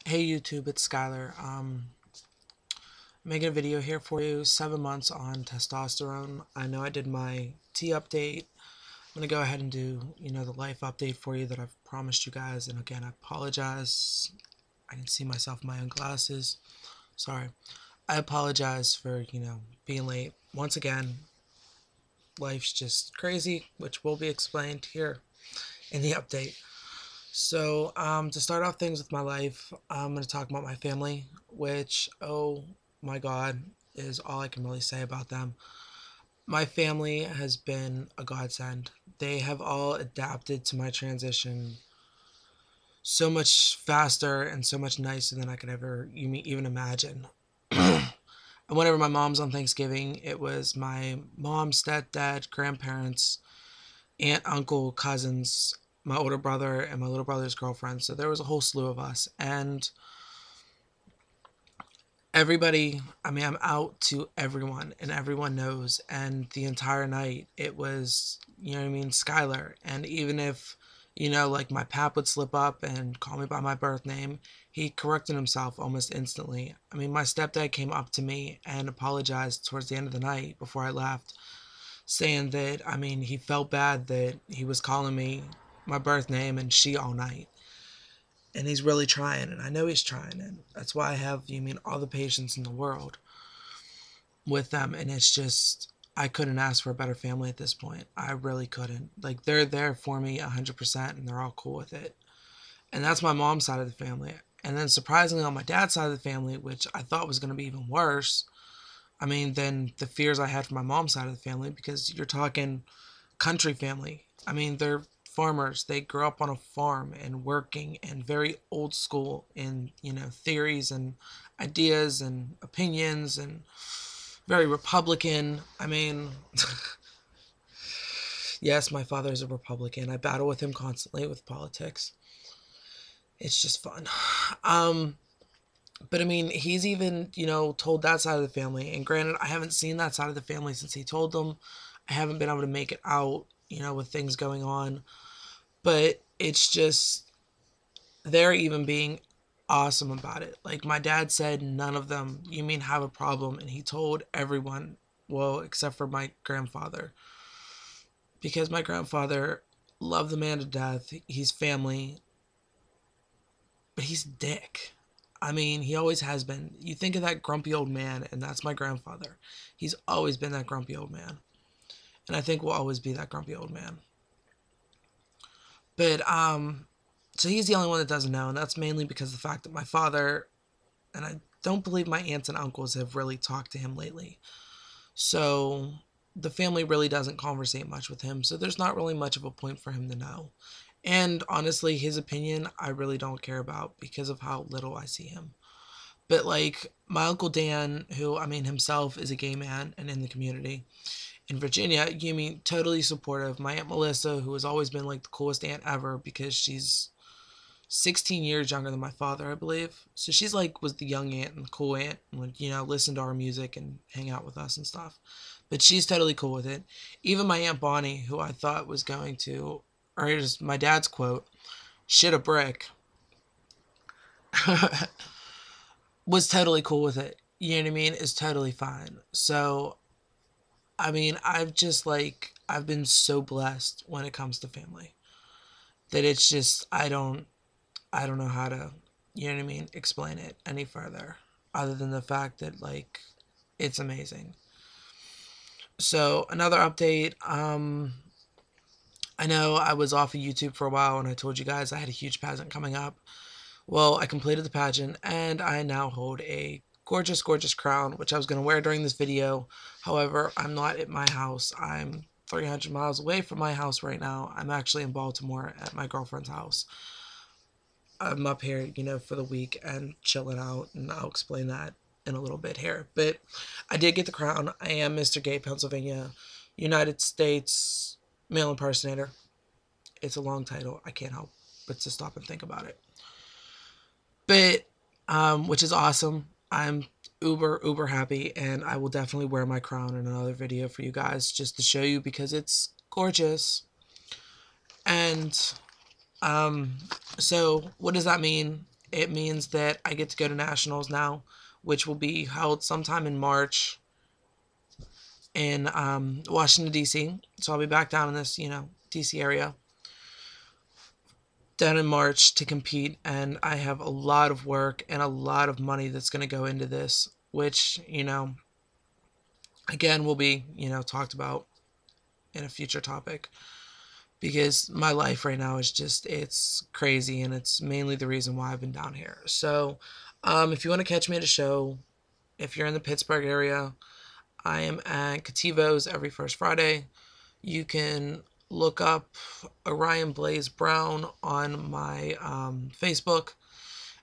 Hey YouTube, it's Skylar. Making a video here for you. 7 months on testosterone. I know I did my T update. I'm gonna go ahead and do, the life update for you that I've promised you guys. And again, I apologize. I can see myself in my own glasses. Sorry. I apologize for, being late. Once again, life's just crazy, which will be explained here in the update. So, to start off things with my life, I'm going to talk about my family, which, oh my God, is all I can really say about them. My family has been a godsend. They have all adapted to my transition so much faster and so much nicer than I could ever even imagine. And whenever my mom's on Thanksgiving, it was my mom, stepdad, grandparents, aunt, uncle, cousins, my older brother, and my little brother's girlfriend. So there was a whole slew of us. And everybody, I'm out to everyone, and everyone knows. And the entire night, it was, Skylar. And even if, like my pap would slip up and call me by my birth name, he corrected himself almost instantly. My stepdad came up to me and apologized towards the end of the night before I left, saying that, he felt bad that he was calling me my birth name and she all night. And he's really trying, and I know he's trying, and that's why I have, all the patience in the world with them. And it's just, I couldn't ask for a better family at this point. I really couldn't. Like, they're there for me 100%, and they're all cool with it. And that's my mom's side of the family. And then surprisingly, on my dad's side of the family, which I thought was going to be even worse, than the fears I had for my mom's side of the family, because you're talking country family. They're farmers. They grew up on a farm and working, and very old school in, theories and ideas and opinions, and very Republican. Yes, my father is a Republican. I battle with him constantly with politics. It's just fun. But he's even, told that side of the family. And granted, I haven't seen that side of the family since he told them. I haven't been able to make it out, with things going on. But it's just, they're even being awesome about it. Like, my dad said, none of them, have a problem. And he told everyone, well, except for my grandfather. Because my grandfather loved the man to death. He's family. But he's a dick. He always has been. You think of that grumpy old man, and that's my grandfather. He's always been that grumpy old man. And I think will always be that grumpy old man. But, so he's the only one that doesn't know, and that's mainly because of the fact that my father, and I don't believe my aunts and uncles have really talked to him lately. So the family really doesn't conversate much with him, so there's not really much of a point for him to know. And honestly, his opinion, I really don't care about because of how little I see him. But like my Uncle Dan, who, himself is a gay man and in the community in Virginia, totally supportive. My Aunt Melissa, who has always been like the coolest aunt ever because she's 16 years younger than my father, I believe. So she's like, was the young aunt and the cool aunt and would, listen to our music and hang out with us and stuff. But she's totally cool with it. Even my Aunt Bonnie, who I thought was going to, or here's my dad's quote, shit a brick, was totally cool with it. You know what I mean? Is totally fine. So, I've just like, I've been so blessed when it comes to family that it's just, I don't know how to, explain it any further other than the fact that like, it's amazing. So another update, I know I was off of YouTube for a while and I told you guys I had a huge pageant coming up. Well, I completed the pageant and I now hold a gorgeous, gorgeous crown, which I was going to wear during this video. However, I'm not at my house. I'm 300 miles away from my house right now. I'm actually in Baltimore at my girlfriend's house. I'm up here, for the week and chilling out, and I'll explain that in a little bit here. But I did get the crown. I am Mr. Gay Pennsylvania, United States male impersonator. It's a long title. I can't help but to stop and think about it. But, which is awesome. I'm uber, uber happy, and I will definitely wear my crown in another video for you guys just to show you because it's gorgeous. And, so what does that mean it means that I get to go to nationals now, which will be held sometime in March in Washington, D.C. So I'll be back down in this, D.C. area down in March to compete. And I have a lot of work and a lot of money that's going to go into this, which, again, will be, talked about in a future topic. Because my life right now is it's crazy, and it's mainly the reason why I've been down here. So, if you want to catch me at a show, if you're in the Pittsburgh area, I am at Cativo's every first Friday. You can look up Orion Blaze Brown on my Facebook,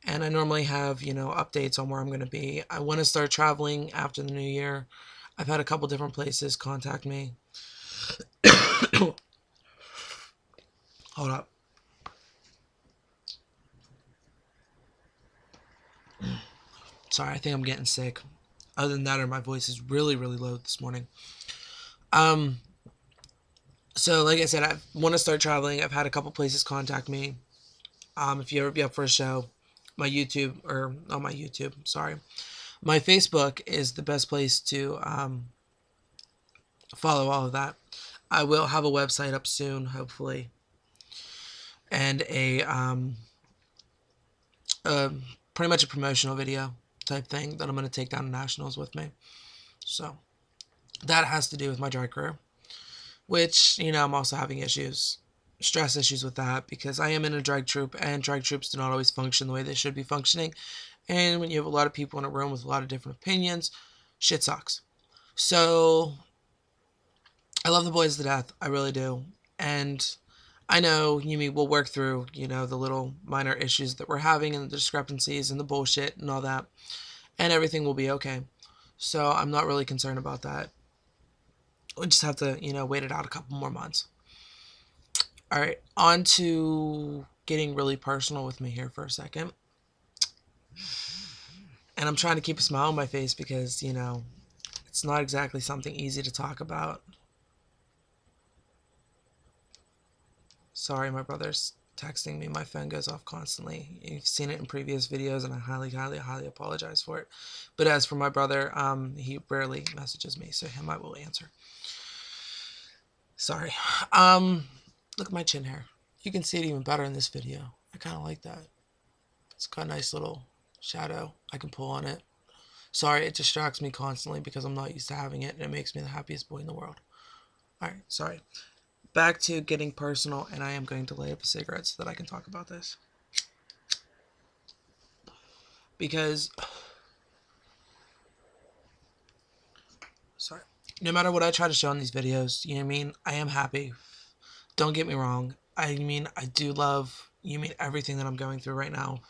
and I normally have, updates on where I'm going to be. I want to start traveling after the new year. I've had a couple different places contact me. Hold up. Sorry, I think I'm getting sick. Other than that, or my voice is really, really low this morning. So like I said, I want to start traveling. I've had a couple places contact me. If you ever be up for a show, my YouTube, or not my YouTube, sorry. My Facebook is the best place to follow all of that. I will have a website up soon, hopefully. And pretty much a promotional video type thing that I'm going to take down to nationals with me. So that has to do with my drag career, which, I'm also having stress issues with that, because I am in a drag troupe, and drag troupes do not always function the way they should be functioning. And when you have a lot of people in a room with a lot of different opinions, shit sucks. So I love the boys to death. I really do. And I know Yumi will work through, the little minor issues that we're having, and the discrepancies and the bullshit and all that. And everything will be okay. So I'm not really concerned about that. We just have to, wait it out a couple more months. All right, on to getting really personal with me here for a second. And I'm trying to keep a smile on my face because, it's not exactly something easy to talk about. Sorry, my brother's texting me. My phone goes off constantly. You've seen it in previous videos, and I highly, highly, highly apologize for it. But as for my brother, he rarely messages me, so him I will answer. Sorry. Look at my chin hair. You can see it even better in this video. I kind of like that. It's got a nice little shadow. I can pull on it. Sorry, it distracts me constantly because I'm not used to having it, and it makes me the happiest boy in the world. Alright, sorry. Back to getting personal, and I am going to light up a cigarette so that I can talk about this. Because, sorry, no matter what I try to show in these videos, I am happy. Don't get me wrong. I do love, everything that I'm going through right now.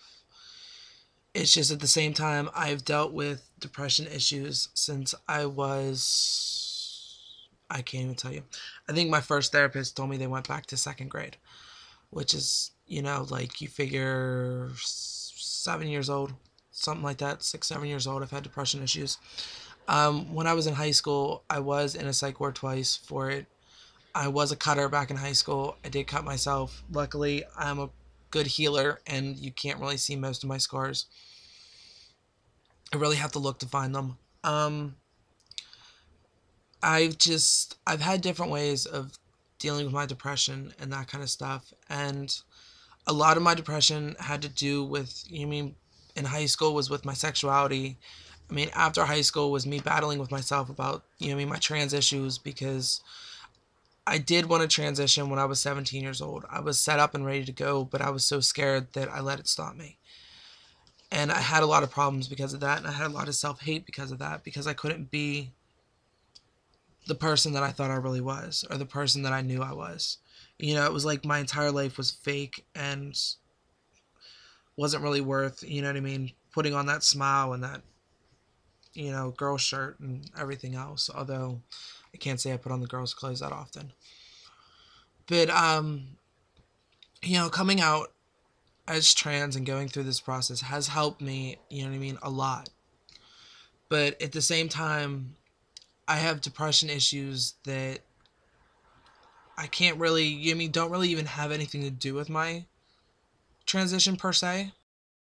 It's just at the same time, I've dealt with depression issues since I can't even tell you. I think my first therapist told me they went back to 2nd grade, which is, like you figure 7 years old, something like that, 6, 7 years old. I've had depression issues. When I was in high school, I was in a psych ward twice for it. I was a cutter back in high school. I did cut myself. Luckily, I'm a good healer, and you can't really see most of my scars. I really have to look to find them. I've had different ways of dealing with my depression and that kind of stuff. And a lot of my depression had to do with, in high school was with my sexuality. After high school was me battling with myself about, my trans issues, because I did want to transition when I was 17 years old. I was set up and ready to go, but I was so scared that I let it stop me. And I had a lot of problems because of that, and I had a lot of self-hate because of that, because I couldn't be the person that I thought I really was, or the person that I knew I was. It was like my entire life was fake and wasn't really worth, putting on that smile and that, girl shirt and everything else. Although I can't say I put on the girls' clothes that often. But, coming out as trans and going through this process has helped me, a lot. But at the same time, I have depression issues that I can't really, don't really even have anything to do with my transition per se.